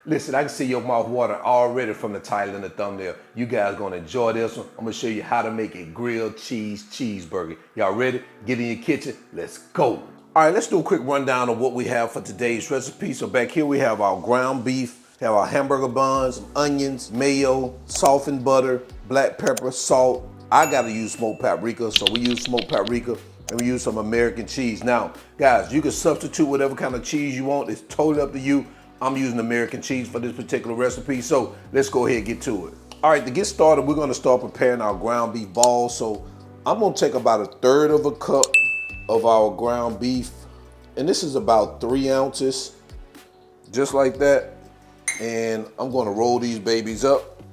Listen, I can see your mouth watering already from the title and the thumbnail. You guys gonna enjoy this one. I'm gonna show you how to make a grilled cheese cheeseburger. Y'all ready? Get in your kitchen, let's go. All right, let's do a quick rundown of what we have for today's recipe. So back here we have our ground beef, have our hamburger buns, onions, mayo, softened butter, black pepper, salt. I gotta use smoked paprika, so we use smoked paprika, and we use some American cheese. Now, guys, you can substitute whatever kind of cheese you want. It's totally up to you. I'm using American cheese for this particular recipe, so let's go ahead and get to it. All right, to get started, we're gonna start preparing our ground beef balls. So I'm gonna take about 1/3 of a cup of our ground beef, and this is about 3 ounces, just like that. And I'm gonna roll these babies up,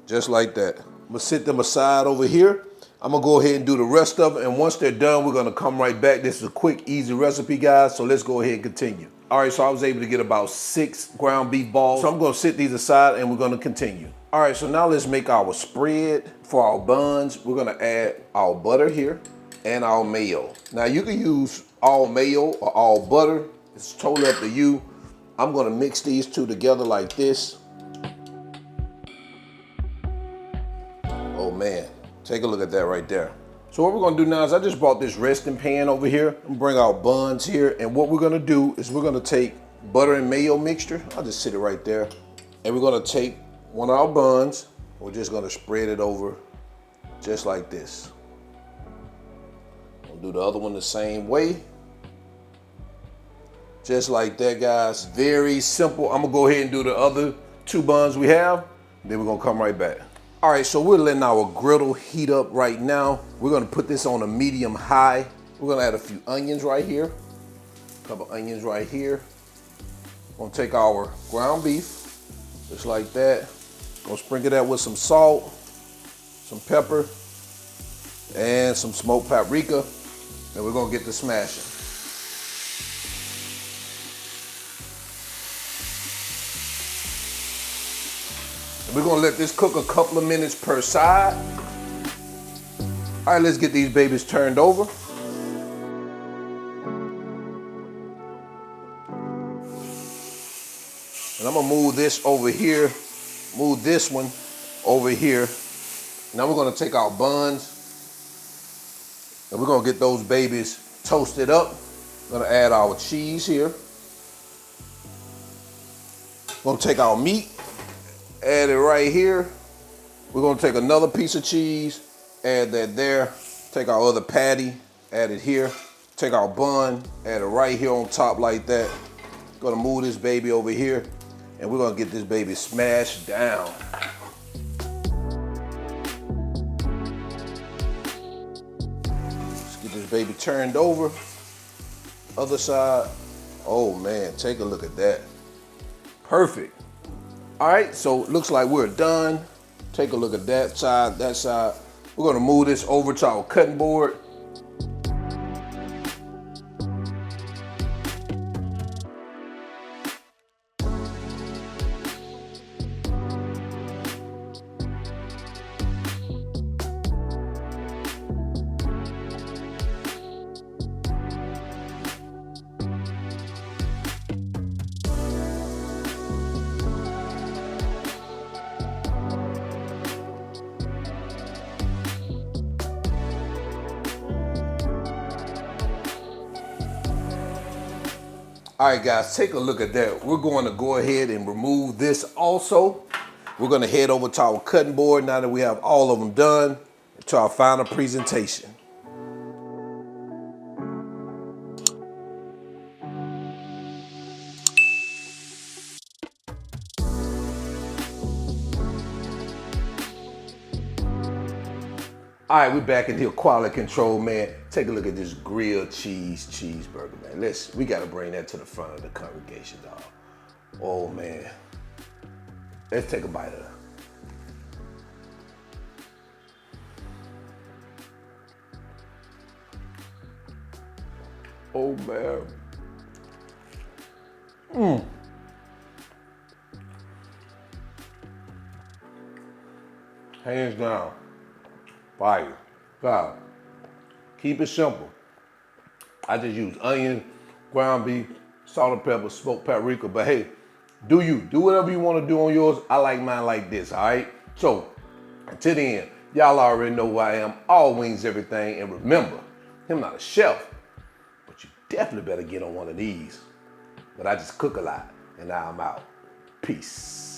just like that. I'm gonna sit them aside over here. I'm gonna go ahead and do the rest of it, and once they're done, we're gonna come right back. This is a quick, easy recipe, guys, so let's go ahead and continue. All right, so I was able to get about 6 ground beef balls. So I'm gonna sit these aside and we're gonna continue. All right, so now let's make our spread for our buns. We're gonna add our butter here and our mayo. Now you can use all mayo or all butter. It's totally up to you. I'm gonna mix these two together like this. Oh man, take a look at that right there. So what we're gonna do now is I just brought this resting pan over here. I'm gonna bring our buns here, and what we're gonna do is we're gonna take butter and mayo mixture. I'll just sit it right there. And we're gonna take one of our buns. We're just gonna spread it over just like this. We'll do the other one the same way. Just like that, guys. Very simple. I'm gonna go ahead and do the other 2 buns we have, then we're gonna come right back. All right, so we're letting our griddle heat up right now. We're gonna put this on a medium high. We're gonna add a few onions right here, a couple onions right here. We're gonna take our ground beef, just like that. Gonna sprinkle that with some salt, some pepper, and some smoked paprika. And we're gonna get to smashing. We're gonna let this cook a couple of minutes per side. All right, let's get these babies turned over. And I'm gonna move this over here, move this one over here. Now we're gonna take our buns and we're gonna get those babies toasted up. We're gonna add our cheese here. We're gonna take our meat, add it right here. We're gonna take another piece of cheese, add that there. Take our other patty, add it here. Take our bun, add it right here on top like that. Gonna move this baby over here, and we're gonna get this baby smashed down. Let's get this baby turned over. Other side. Oh man, take a look at that. Perfect. All right, so it looks like we're done. Take a look at that side, that side. We're gonna move this over to our cutting board. All right, guys, take a look at that. We're going to go ahead and remove this also. We're gonna head over to our cutting board now that we have all of them done, to our final presentation. All right, we're back in here, quality control, man. Take a look at this grilled cheese cheeseburger, man. We gotta bring that to the front of the congregation, dog. Oh, man. Let's take a bite of it. Oh, man. Hands down. Fire. God. Keep it simple. I just use onion, ground beef, salt and pepper, smoked paprika, but hey, Do you. Do whatever you want to do on yours. I like mine like this, all right? So, to the end, y'all already know who I am. All wings, everything. And remember, I'm not a chef, but you definitely better get on one of these. But I just cook a lot, and now I'm out. Peace.